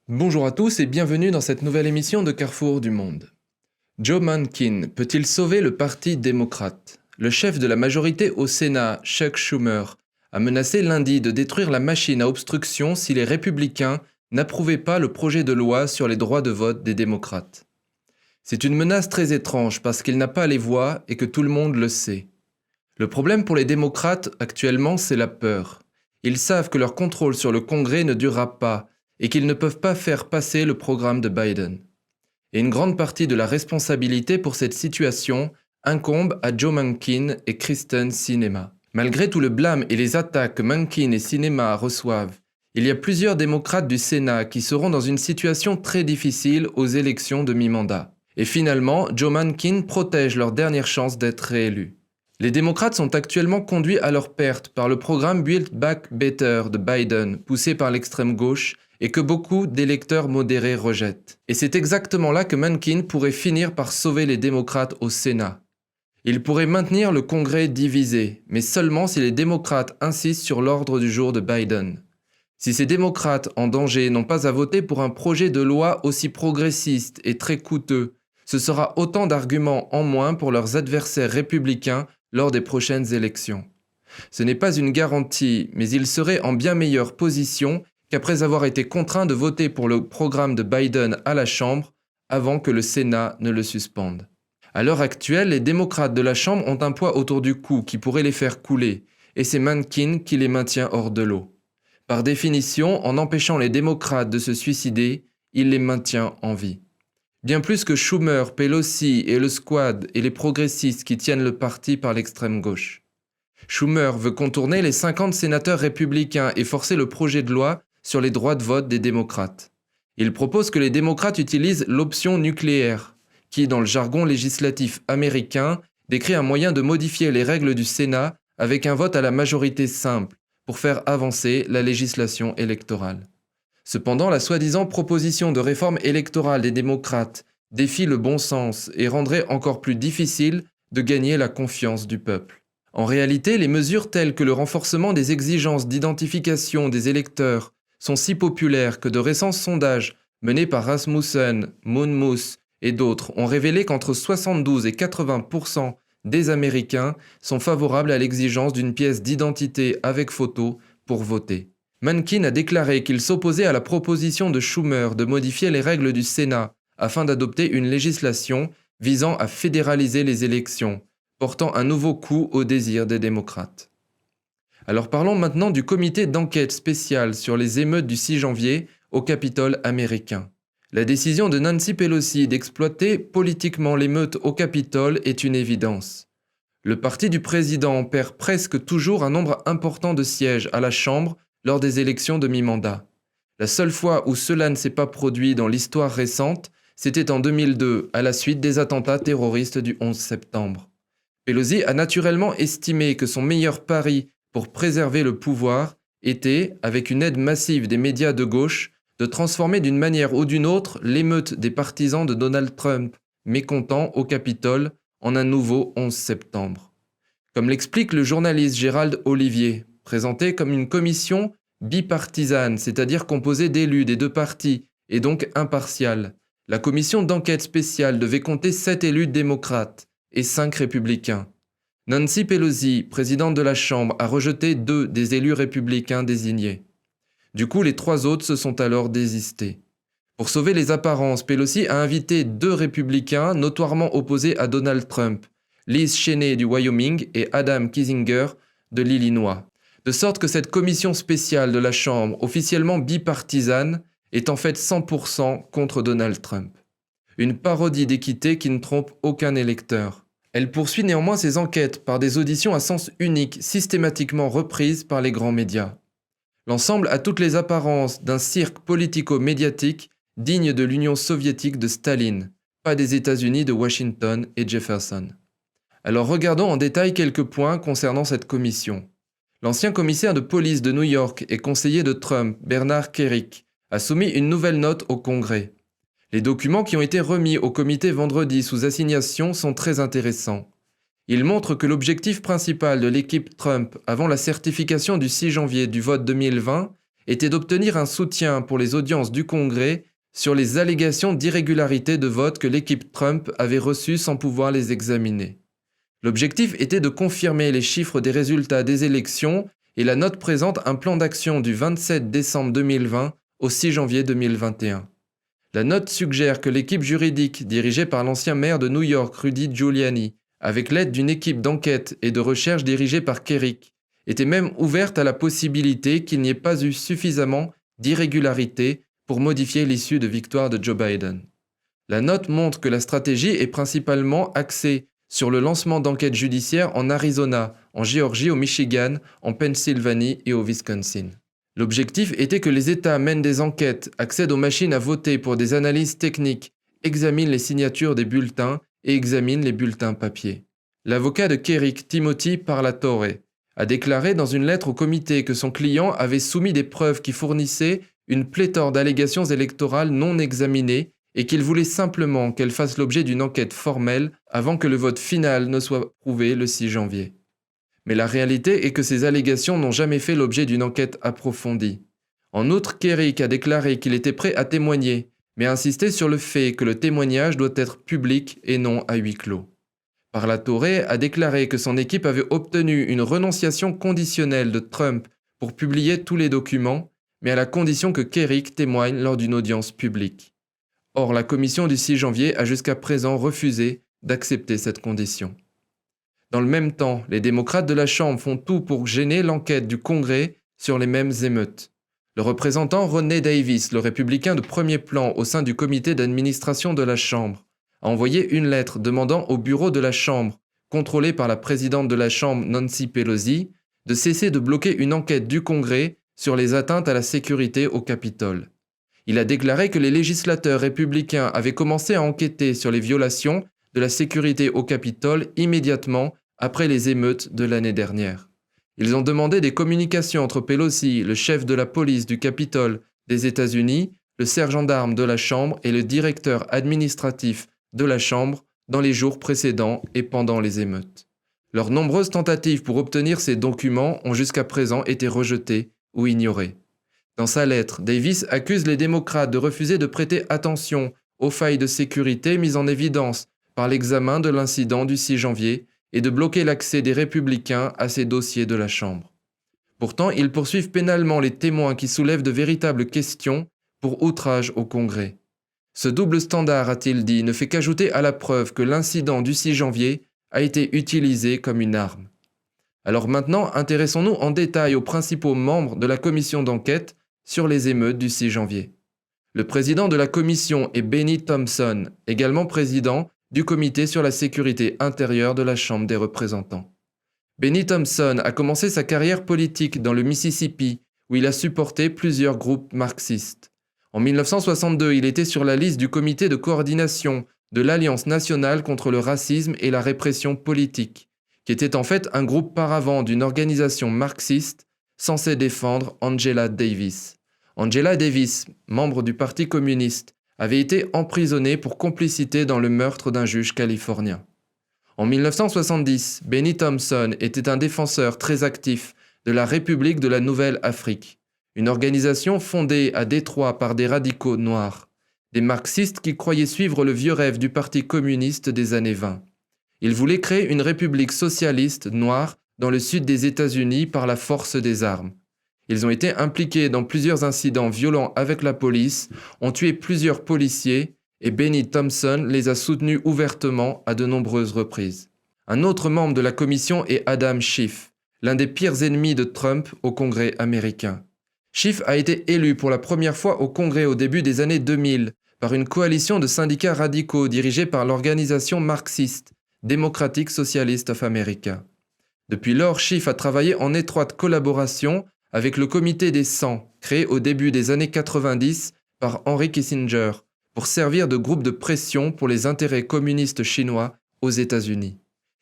Bonjour à tous et bienvenue dans cette nouvelle émission de Carrefour du Monde. Joe Manchin peut-il sauver le Parti démocrate? Le chef de la majorité au Sénat, Chuck Schumer, a menacé lundi de détruire la machine à obstruction si les républicains n'approuvaient pas le projet de loi sur les droits de vote des démocrates. C'est une menace très étrange parce qu'il n'a pas les voix et que tout le monde le sait. Le problème pour les démocrates actuellement, c'est la peur. Ils savent que leur contrôle sur le Congrès ne durera pas et qu'ils ne peuvent pas faire passer le programme de Biden. Et une grande partie de la responsabilité pour cette situation incombe à Joe Manchin et Kyrsten Sinema. Malgré tout le blâme et les attaques que Manchin et Sinema reçoivent, il y a plusieurs démocrates du Sénat qui seront dans une situation très difficile aux élections de mi-mandat. Et finalement, Joe Manchin protège leur dernière chance d'être réélu. Les démocrates sont actuellement conduits à leur perte par le programme Build Back Better de Biden, poussé par l'extrême gauche, et que beaucoup d'électeurs modérés rejettent. Et c'est exactement là que Manchin pourrait finir par sauver les démocrates au Sénat. Il pourrait maintenir le Congrès divisé, mais seulement si les démocrates insistent sur l'ordre du jour de Biden. Si ces démocrates en danger n'ont pas à voter pour un projet de loi aussi progressiste et très coûteux, ce sera autant d'arguments en moins pour leurs adversaires républicains lors des prochaines élections. Ce n'est pas une garantie, mais ils seraient en bien meilleure position qu'après avoir été contraints de voter pour le programme de Biden à la Chambre avant que le Sénat ne le suspende. À l'heure actuelle, les démocrates de la Chambre ont un poids autour du cou qui pourrait les faire couler, et c'est Manchin qui les maintient hors de l'eau. Par définition, en empêchant les démocrates de se suicider, il les maintient en vie. Bien plus que Schumer, Pelosi et le Squad et les progressistes qui tiennent le parti par l'extrême gauche. Schumer veut contourner les 50 sénateurs républicains et forcer le projet de loi sur les droits de vote des démocrates. Il propose que les démocrates utilisent l'option nucléaire, qui, dans le jargon législatif américain, décrit un moyen de modifier les règles du Sénat avec un vote à la majorité simple pour faire avancer la législation électorale. Cependant, la soi-disant proposition de réforme électorale des démocrates défie le bon sens et rendrait encore plus difficile de gagner la confiance du peuple. En réalité, les mesures telles que le renforcement des exigences d'identification des électeurs sont si populaires que de récents sondages menés par Rasmussen, Monmouth et d'autres ont révélé qu'entre 72 et 80% des Américains sont favorables à l'exigence d'une pièce d'identité avec photo pour voter. Manchin a déclaré qu'il s'opposait à la proposition de Schumer de modifier les règles du Sénat afin d'adopter une législation visant à fédéraliser les élections, portant un nouveau coup au désir des démocrates. Alors parlons maintenant du comité d'enquête spécial sur les émeutes du 6 janvier au Capitole américain. La décision de Nancy Pelosi d'exploiter politiquement l'émeute au Capitole est une évidence. Le parti du président perd presque toujours un nombre important de sièges à la Chambre lors des élections de mi-mandat. La seule fois où cela ne s'est pas produit dans l'histoire récente, c'était en 2002, à la suite des attentats terroristes du 11 septembre. Pelosi a naturellement estimé que son meilleur pari pour préserver le pouvoir était, avec une aide massive des médias de gauche, de transformer d'une manière ou d'une autre l'émeute des partisans de Donald Trump, mécontents au Capitole, en un nouveau 11 septembre. Comme l'explique le journaliste Gérald Olivier, présenté comme une commission bipartisane, c'est-à-dire composée d'élus des deux partis et donc impartiale, la commission d'enquête spéciale devait compter 7 élus démocrates et 5 républicains. Nancy Pelosi, présidente de la Chambre, a rejeté 2 des élus républicains désignés. Du coup, les 3 autres se sont alors désistés. Pour sauver les apparences, Pelosi a invité 2 républicains notoirement opposés à Donald Trump, Liz Cheney du Wyoming et Adam Kinzinger de l'Illinois. De sorte que cette commission spéciale de la Chambre, officiellement bipartisane, est en fait 100% contre Donald Trump. Une parodie d'équité qui ne trompe aucun électeur. Elle poursuit néanmoins ses enquêtes par des auditions à sens unique, systématiquement reprises par les grands médias. L'ensemble a toutes les apparences d'un cirque politico-médiatique digne de l'Union soviétique de Staline, pas des États-Unis de Washington et Jefferson. Alors regardons en détail quelques points concernant cette commission. L'ancien commissaire de police de New York et conseiller de Trump, Bernard Kerik, a soumis une nouvelle note au Congrès. Les documents qui ont été remis au comité vendredi sous assignation sont très intéressants. Ils montrent que l'objectif principal de l'équipe Trump avant la certification du 6 janvier du vote 2020 était d'obtenir un soutien pour les audiences du Congrès sur les allégations d'irrégularité de vote que l'équipe Trump avait reçues sans pouvoir les examiner. L'objectif était de confirmer les chiffres des résultats des élections et la note présente un plan d'action du 27 décembre 2020 au 6 janvier 2021. La note suggère que l'équipe juridique dirigée par l'ancien maire de New York, Rudy Giuliani, avec l'aide d'une équipe d'enquête et de recherche dirigée par Kerik, était même ouverte à la possibilité qu'il n'y ait pas eu suffisamment d'irrégularités pour modifier l'issue de victoire de Joe Biden. La note montre que la stratégie est principalement axée sur le lancement d'enquêtes judiciaires en Arizona, en Géorgie, au Michigan, en Pennsylvanie et au Wisconsin. L'objectif était que les États mènent des enquêtes, accèdent aux machines à voter pour des analyses techniques, examinent les signatures des bulletins et examinent les bulletins papier. L'avocat de Kerik, Timothy Parlatore, a déclaré dans une lettre au comité que son client avait soumis des preuves qui fournissaient une pléthore d'allégations électorales non examinées et qu'il voulait simplement qu'elles fassent l'objet d'une enquête formelle avant que le vote final ne soit prouvé le 6 janvier. Mais la réalité est que ces allégations n'ont jamais fait l'objet d'une enquête approfondie. En outre, Kerik a déclaré qu'il était prêt à témoigner, mais a insisté sur le fait que le témoignage doit être public et non à huis clos. Parlatore a déclaré que son équipe avait obtenu une renonciation conditionnelle de Trump pour publier tous les documents, mais à la condition que Kerik témoigne lors d'une audience publique. Or, la commission du 6 janvier a jusqu'à présent refusé d'accepter cette condition. Dans le même temps, les démocrates de la Chambre font tout pour gêner l'enquête du Congrès sur les mêmes émeutes. Le représentant Rodney Davis, le républicain de premier plan au sein du comité d'administration de la Chambre, a envoyé une lettre demandant au bureau de la Chambre, contrôlé par la présidente de la Chambre Nancy Pelosi, de cesser de bloquer une enquête du Congrès sur les atteintes à la sécurité au Capitole. Il a déclaré que les législateurs républicains avaient commencé à enquêter sur les violations de la sécurité au Capitole immédiatement après les émeutes de l'année dernière. Ils ont demandé des communications entre Pelosi, le chef de la police du Capitole des États-Unis, le sergent d'armes de la Chambre et le directeur administratif de la Chambre dans les jours précédents et pendant les émeutes. Leurs nombreuses tentatives pour obtenir ces documents ont jusqu'à présent été rejetées ou ignorées. Dans sa lettre, Davis accuse les démocrates de refuser de prêter attention aux failles de sécurité mises en évidence par l'examen de l'incident du 6 janvier et de bloquer l'accès des républicains à ces dossiers de la Chambre. Pourtant, ils poursuivent pénalement les témoins qui soulèvent de véritables questions pour outrage au Congrès. Ce double standard, a-t-il dit, ne fait qu'ajouter à la preuve que l'incident du 6 janvier a été utilisé comme une arme. Alors maintenant, intéressons-nous en détail aux principaux membres de la commission d'enquête sur les émeutes du 6 janvier. Le président de la commission est Benny Thompson, également président du comité sur la sécurité intérieure de la Chambre des représentants. Benny Thompson a commencé sa carrière politique dans le Mississippi, où il a supporté plusieurs groupes marxistes. En 1962, il était sur la liste du comité de coordination de l'Alliance nationale contre le racisme et la répression politique, qui était en fait un groupe paravent d'une organisation marxiste censée défendre Angela Davis. Angela Davis, membre du Parti communiste, avait été emprisonnée pour complicité dans le meurtre d'un juge californien. En 1970, Benny Thompson était un défenseur très actif de la République de la Nouvelle-Afrique, une organisation fondée à Détroit par des radicaux noirs, des marxistes qui croyaient suivre le vieux rêve du Parti communiste des années 20. Ils voulaient créer une république socialiste noire dans le sud des États-Unis par la force des armes. Ils ont été impliqués dans plusieurs incidents violents avec la police, ont tué plusieurs policiers et Benny Thompson les a soutenus ouvertement à de nombreuses reprises. Un autre membre de la commission est Adam Schiff, l'un des pires ennemis de Trump au Congrès américain. Schiff a été élu pour la première fois au Congrès au début des années 2000 par une coalition de syndicats radicaux dirigée par l'organisation marxiste Democratic Socialist of America. Depuis lors, Schiff a travaillé en étroite collaboration avec le Comité des 100, créé au début des années 90 par Henry Kissinger, pour servir de groupe de pression pour les intérêts communistes chinois aux États-Unis.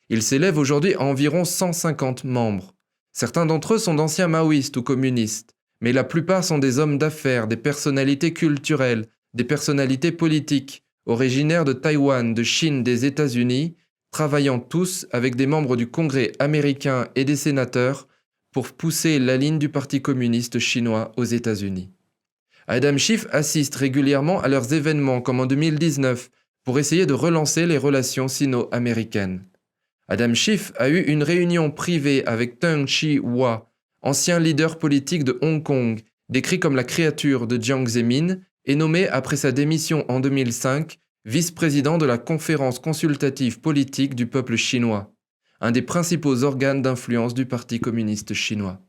Il s'élève aujourd'hui à environ 150 membres. Certains d'entre eux sont d'anciens maoïstes ou communistes, mais la plupart sont des hommes d'affaires, des personnalités culturelles, des personnalités politiques, originaires de Taïwan, de Chine, des États-Unis, travaillant tous avec des membres du Congrès américain et des sénateurs pour pousser la ligne du Parti communiste chinois aux États-Unis. Adam Schiff assiste régulièrement à leurs événements comme en 2019 pour essayer de relancer les relations sino-américaines. Adam Schiff a eu une réunion privée avec Teng Chi-hwa, ancien leader politique de Hong Kong, décrit comme la créature de Jiang Zemin et nommé après sa démission en 2005 vice-président de la Conférence consultative politique du peuple chinois, un des principaux organes d'influence du Parti communiste chinois.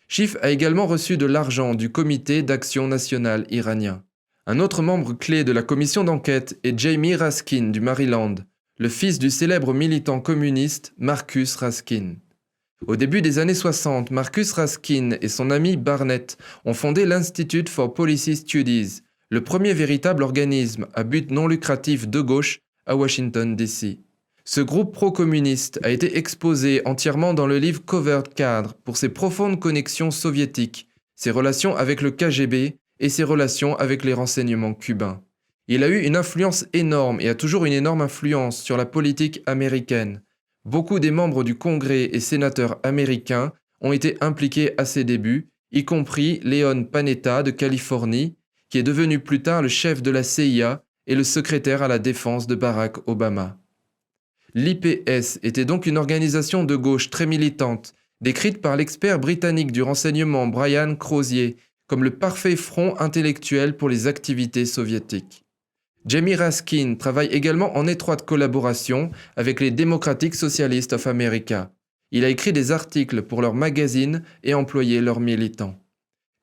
Schiff a également reçu de l'argent du Comité d'action nationale iranien. Un autre membre clé de la commission d'enquête est Jamie Raskin du Maryland, le fils du célèbre militant communiste Marcus Raskin. Au début des années 60, Marcus Raskin et son ami Barnett ont fondé l'Institute for Policy Studies, le premier véritable organisme à but non lucratif de gauche à Washington, D.C. Ce groupe pro-communiste a été exposé entièrement dans le livre Covert Cadre pour ses profondes connexions soviétiques, ses relations avec le KGB et ses relations avec les renseignements cubains. Il a eu une influence énorme et a toujours une énorme influence sur la politique américaine. Beaucoup des membres du Congrès et sénateurs américains ont été impliqués à ses débuts, y compris Leon Panetta de Californie, qui est devenu plus tard le chef de la CIA et le secrétaire à la défense de Barack Obama. L'IPS était donc une organisation de gauche très militante, décrite par l'expert britannique du renseignement Brian Crozier comme le parfait front intellectuel pour les activités soviétiques. Jamie Raskin travaille également en étroite collaboration avec les Democratic Socialists of America. Il a écrit des articles pour leur magazine et employé leurs militants.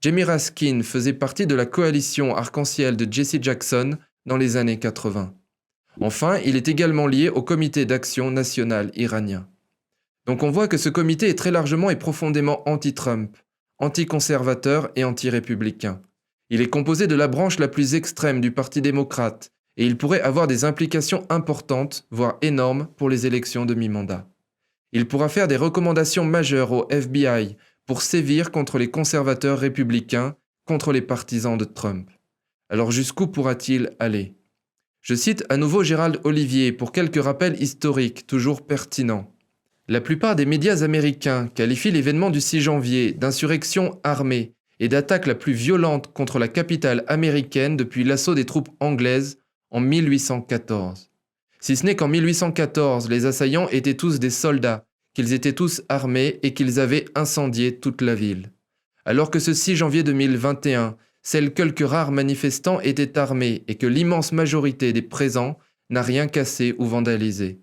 Jamie Raskin faisait partie de la coalition arc-en-ciel de Jesse Jackson dans les années 80. Enfin, il est également lié au Comité d'action national iranien. Donc on voit que ce comité est très largement et profondément anti-Trump, anti-conservateur et anti-républicain. Il est composé de la branche la plus extrême du Parti démocrate et il pourrait avoir des implications importantes, voire énormes, pour les élections de mi-mandat. Il pourra faire des recommandations majeures au FBI pour sévir contre les conservateurs républicains, contre les partisans de Trump. Alors jusqu'où pourra-t-il aller ? Je cite à nouveau Gérald Olivier pour quelques rappels historiques toujours pertinents. La plupart des médias américains qualifient l'événement du 6 janvier d'insurrection armée et d'attaque la plus violente contre la capitale américaine depuis l'assaut des troupes anglaises en 1814. Si ce n'est qu'en 1814, les assaillants étaient tous des soldats, qu'ils étaient tous armés et qu'ils avaient incendié toute la ville. Alors que ce 6 janvier 2021, seuls quelques rares manifestants étaient armés et que l'immense majorité des présents n'a rien cassé ou vandalisé.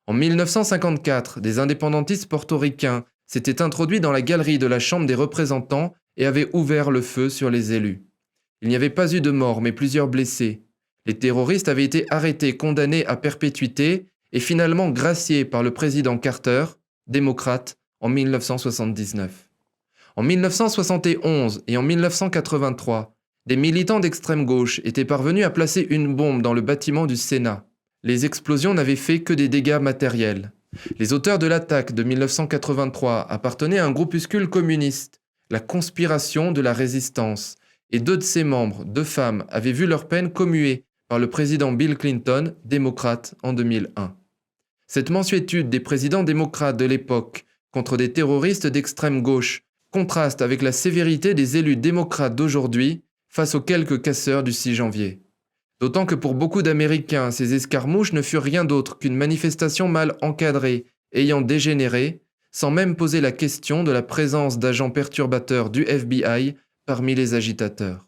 En 1954, des indépendantistes portoricains s'étaient introduits dans la galerie de la Chambre des représentants et avaient ouvert le feu sur les élus. Il n'y avait pas eu de morts, mais plusieurs blessés. Les terroristes avaient été arrêtés, condamnés à perpétuité et finalement graciés par le président Carter, démocrate, en 1979. En 1971 et en 1983, des militants d'extrême gauche étaient parvenus à placer une bombe dans le bâtiment du Sénat. Les explosions n'avaient fait que des dégâts matériels. Les auteurs de l'attaque de 1983 appartenaient à un groupuscule communiste, la Conspiration de la Résistance, et 2 de ses membres, 2 femmes, avaient vu leur peine commuée par le président Bill Clinton, démocrate, en 2001. Cette mansuétude des présidents démocrates de l'époque contre des terroristes d'extrême gauche contraste avec la sévérité des élus démocrates d'aujourd'hui face aux quelques casseurs du 6 janvier. D'autant que pour beaucoup d'Américains, ces escarmouches ne furent rien d'autre qu'une manifestation mal encadrée, ayant dégénéré, sans même poser la question de la présence d'agents perturbateurs du FBI parmi les agitateurs.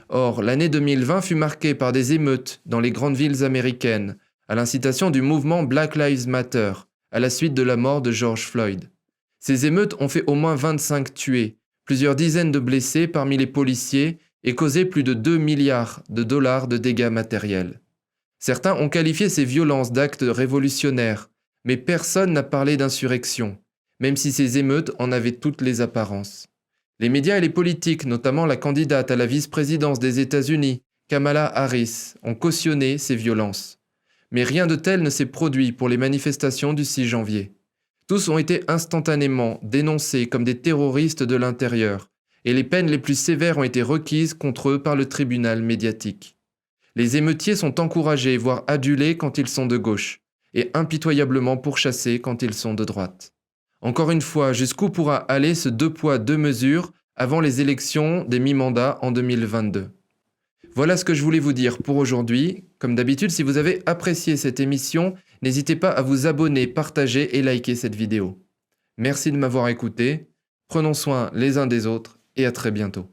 Or, l'année 2020 fut marquée par des émeutes dans les grandes villes américaines, à l'incitation du mouvement Black Lives Matter, à la suite de la mort de George Floyd. Ces émeutes ont fait au moins 25 tués, plusieurs dizaines de blessés parmi les policiers et causé plus de 2 milliards de dollars de dégâts matériels. Certains ont qualifié ces violences d'actes révolutionnaires, mais personne n'a parlé d'insurrection, même si ces émeutes en avaient toutes les apparences. Les médias et les politiques, notamment la candidate à la vice-présidence des États-Unis, Kamala Harris, ont cautionné ces violences. Mais rien de tel ne s'est produit pour les manifestations du 6 janvier. Tous ont été instantanément dénoncés comme des terroristes de l'intérieur, et les peines les plus sévères ont été requises contre eux par le tribunal médiatique. Les émeutiers sont encouragés, voire adulés quand ils sont de gauche, et impitoyablement pourchassés quand ils sont de droite. Encore une fois, jusqu'où pourra aller ce 2 poids 2 mesures avant les élections des mi-mandats en 2022? Voilà ce que je voulais vous dire pour aujourd'hui. Comme d'habitude, si vous avez apprécié cette émission, n'hésitez pas à vous abonner, partager et liker cette vidéo. Merci de m'avoir écouté. Prenons soin les uns des autres et à très bientôt.